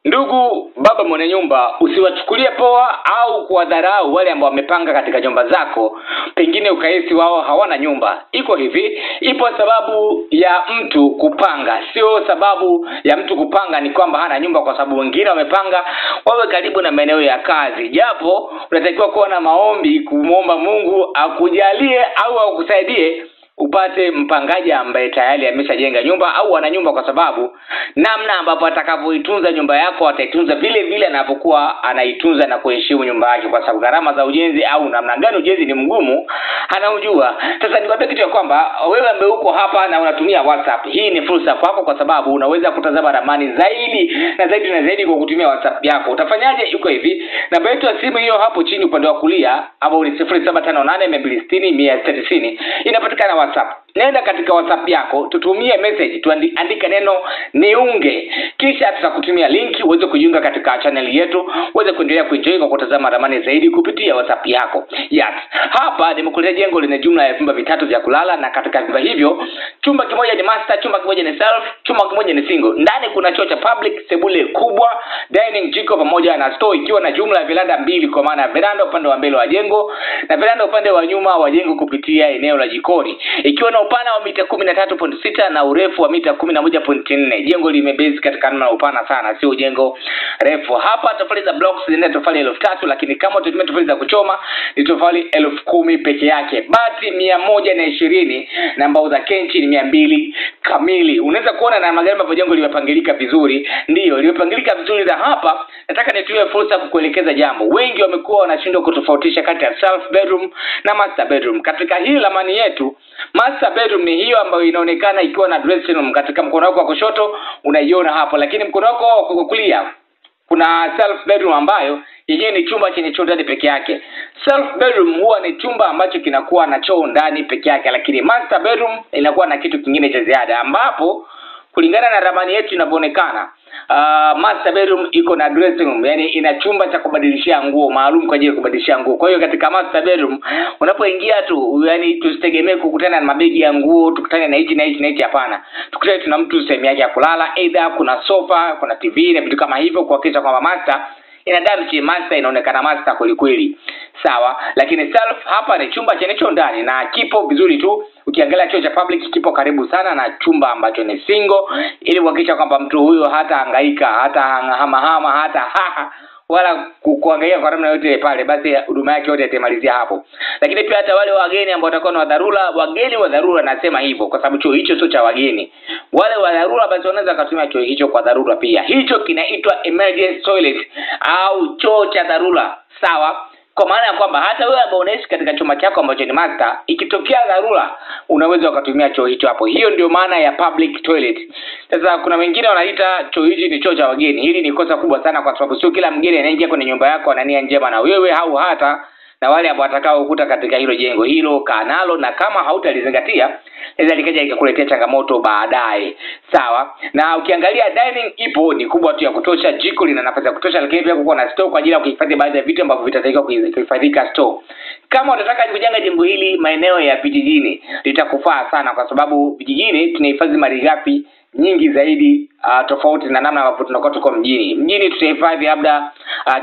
Ndugu baba mwenye nyumba, usiwachukulie poa au kuwadharau wale ambao wamepanga katika nyumba zako, pengine ukahisi wao hawana nyumba. Iko hivi, ipo sababu ya mtu kupanga. Sio sababu ya mtu kupanga ni kwamba hana nyumba, kwa sababu wengine wamepanga wawe karibu na maeneo ya kazi. Japo unatakiwa kuwa na maombi kumuomba Mungu akujalie au akusaidie upate mpangaji ambaye tayari ameshajenga nyumba au ana nyumba, kwa sababu namna ambapo atakavyoitunza nyumba yako ataitunza vile vile anapokuwa anaitunza na kuheshimu nyumba yake, kwa sababu gharama za ujenzi au namna gani ujenzi ni mgumu anaujua. Sasa nikwambia kitu ya kwamba wewe ambaye uko hapa na unatumia WhatsApp, hii ni fursa kwako, kwa sababu unaweza kutazama ramani zaidi na zaidi na zaidi kwa kutumia WhatsApp yako. Utafanyaje? Iko hivi, namba yetu ya simu hiyo hapo chini upande wa kulia, au ni 0758260190 inapatikana WhatsApp. Nenda katika WhatsApp yako, tutumie message, tuandika neno niunge, kisha tutakutumia linki uweze kujiunga katika channel yetu, uweze kuendelea kuenjoy kwa kutazama ramani zaidi kupitia WhatsApp yako. Yes. Hapa nimekuletea jengo lina jumla ya vyumba vitatu vya kulala, na katika vyumba hivyo chumba kimoja ni master, chumba kimoja ni self, chumba kimoja ni single. Ndani kuna choo cha public, sebule kubwa, dining, jiko pamoja na store, ikiwa na jumla ya veranda mbili, kwa maana veranda upande wa mbele wa jengo na veranda upande wa nyuma wa jengo kupitia eneo la jikoni, ikiwa na upana wa mita 13.6 na urefu wa mita 11.4. Jengo limebase katika namna upana sana, sio jengo refu. Hapa tofali za blocks zina tofali 1000, lakini kama utatumia tofali za kuchoma ni tofali 10,000 peke yake. Bati 120 na mbao za kenchi ni 200 kamili. Unaweza kuona na magari ambapo jengo limepangilika vizuri. Ndio, limepangilika vizuri. Na hapa nataka nitumie fursa kukuelekeza jambo. Wengi wamekuwa wanashindwa kutofautisha kati ya self bedroom na master bedroom. Katika hii ramani yetu, master bedroom ni hiyo ambayo inaonekana ikiwa na dressing room katika mkono wako wa kushoto, unaiona hapo, lakini mkono wako wa kulia kuna self bedroom ambayo yenyewe ni chumba chenye choo ndani peke yake. Self bedroom huwa ni chumba ambacho kinakuwa na choo ndani peke yake, lakini master bedroom inakuwa na kitu kingine cha ziada, ambapo kulingana na ramani yetu inavyoonekana, master bedroom iko na dressing room, yani ina chumba cha kubadilishia nguo maalum kwa ajili ya kubadilishia nguo. Kwa hiyo katika master bedroom unapoingia tu, yani tusitegemee kukutana na mabegi ya nguo, tukutane na hichi na hichi na hichi, hapana. Tukutane tuna mtu sehemu yake ya kulala, either kuna sofa, kuna TV na vitu kama hivyo, kuhakikisha kwamba master inadamchi, master inaonekana master kweli kweli. Sawa, lakini self hapa ni chumba chenye choo ndani na kipo vizuri tu. Ukiangalia choo cha public kipo karibu sana na chumba ambacho ni single, ili kuhakikisha kwamba mtu huyo hata hangaika, hata hama hata wala kuangalia kwa namna yote pale, basi huduma yake yote itamalizia hapo. Lakini pia hata wale wageni ambao watakuwa na dharura, wageni wa dharura nasema hivyo kwa sababu choo hicho sio cha wageni. Wale wa dharura basi wanaweza kutumia choo hicho kwa dharura pia. Hicho kinaitwa emergency toilet au choo cha dharura. Sawa? Kwa maana ya kwamba hata wewe ambao unaishi katika chumba chako ambacho ni master, ikitokea dharura unaweza ukatumia choo hicho hapo. Hiyo ndio maana ya public toilet. Sasa kuna wengine wanaita choo hichi ni choo cha wageni. Hili ni kosa kubwa sana, kwa sababu sio kila mgeni anaingia kwenye nyumba yako ana nia njema na wewe, au hata na wale ambao watakao ukuta katika hilo jengo. Hilo kanalo, na kama hautalizingatia inaweza likaja ikakuletea changamoto baadaye. Sawa? Na ukiangalia dining ipo ni kubwa tu ya kutosha, jiko lina nafasi ya kutosha, lakini pia kuko na store kwa ajili ya kuhifadhi baadhi ya vitu ambavyo vitatakiwa kuhifadhika store. Kama unataka kujenga jengo hili maeneo ya vijijini, litakufaa sana, kwa sababu vijijini tunahifadhi malighafi nyingi zaidi tofauti na namna ambapo tunakuwa tuko mjini. Mjini tutahifadhi labda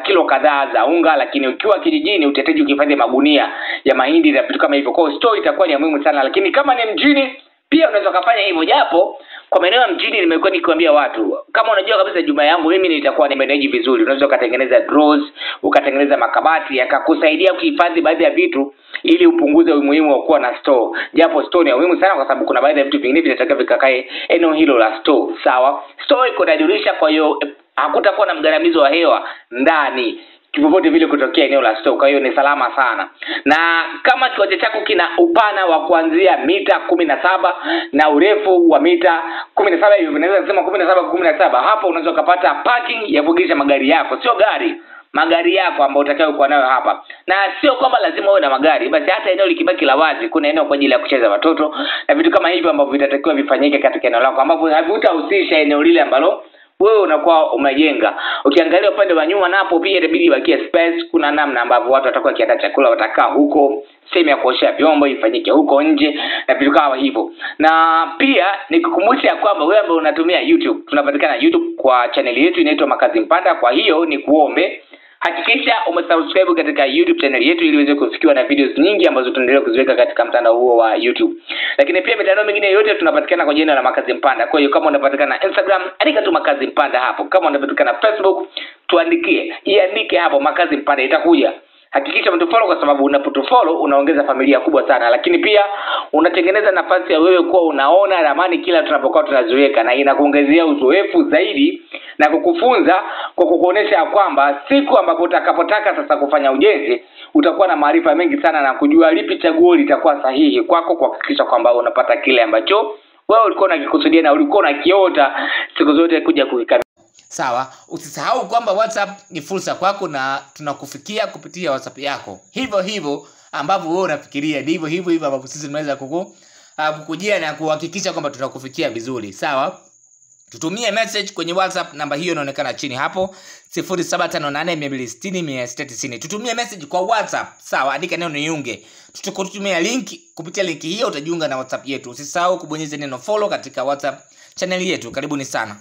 kilo kadhaa za unga, lakini ukiwa kijijini utahitaji kuhifadhi magunia ya mahindi na vitu kama hivyo. Kwa hiyo store itakuwa ni muhimu sana, lakini kama ni mjini pia unaweza kufanya hivyo. Japo kwa maeneo ya mjini nimekuwa nikiwaambia watu, kama unajua kabisa jumba yangu mimi nitakuwa nimeneji vizuri, unaweza kutengeneza drawers, ukatengeneza makabati yakakusaidia kuhifadhi baadhi ya vitu ili upunguze umuhimu wa kuwa na store. Japo store ni muhimu sana, kwa sababu kuna baadhi ya vitu vingine vinatakiwa vikakae eneo hilo la store. Sawa? Store iko na dirisha, kwa hiyo hakutakuwa na mgandamizo wa hewa ndani kipopote vile kutokea eneo la store. Kwa hiyo ni salama sana. Na kama kiwanja chako kina upana wa kuanzia mita 17 na urefu wa mita 17 hivi, unaweza kusema 17 hapo unaweza kupata parking ya kuegesha magari yako. Sio magari yako ambayo utakao kuwa nayo hapa. Na sio kwamba lazima uwe na magari, basi hata eneo likibaki la wazi kuna eneo kwa ajili ya kucheza watoto na vitu kama hivyo ambavyo vitatakiwa vifanyike katika eneo lako, ambapo havitahusisha eneo lile ambalo wewe unakuwa umejenga. Ukiangalia upande wa nyuma napo pia inabidi ibakie space. Kuna namna ambavyo watu watakuwa kiandaa chakula watakaa huko, sehemu ya kuoshea vyombo ifanyike huko nje na vitu kama hivyo. Na pia nikukumbusha kwamba wewe ambaye unatumia YouTube, tunapatikana YouTube kwa channel yetu inaitwa Makazi Mpanda. Kwa hiyo ni kuombe hakikisha umesubscribe katika YouTube channel yetu ili uweze kufikiwa na videos nyingi ambazo tunaendelea kuziweka katika mtandao huo wa YouTube. Lakini pia mitandao mingine yote tunapatikana kwa jina la Makazi Mpanda. Kwa hiyo kama unapatikana Instagram, andika tu Makazi Mpanda hapo. Kama unapatikana Facebook, iandike hapo Makazi Mpanda, itakuja. Hakikisha mtufollow kwa sababu unapotufollow unaongeza familia kubwa sana. Lakini pia unatengeneza nafasi ya wewe kuwa unaona ramani kila tunapokuwa tunaziweka, na inakuongezea uzoefu zaidi na kukufunza kwa kukuonesha kwamba siku ambapo utakapotaka sasa kufanya ujenzi utakuwa na maarifa mengi sana na kujua lipi chaguo litakuwa sahihi kwako, kuhakikisha kwamba unapata kile ambacho wewe ulikuwa unakikusudia na ulikuwa unakiota siku zote kuja kukikamilika. Sawa, usisahau kwamba WhatsApp ni fursa kwako na tunakufikia kupitia WhatsApp yako. Hivyo ambavyo wewe unafikiria ndivyo hivyo ambavyo sisi tunaweza kukujia na kuhakikisha kwamba tunakufikia vizuri. Sawa? Tutumie message kwenye WhatsApp, namba hiyo inaonekana chini hapo 0758260690. Tutumie message kwa WhatsApp. Sawa, andika neno niunge. Tutakutumia link, kupitia link hiyo utajiunga na WhatsApp yetu. Usisahau kubonyeza neno follow katika WhatsApp channel yetu. Karibuni sana.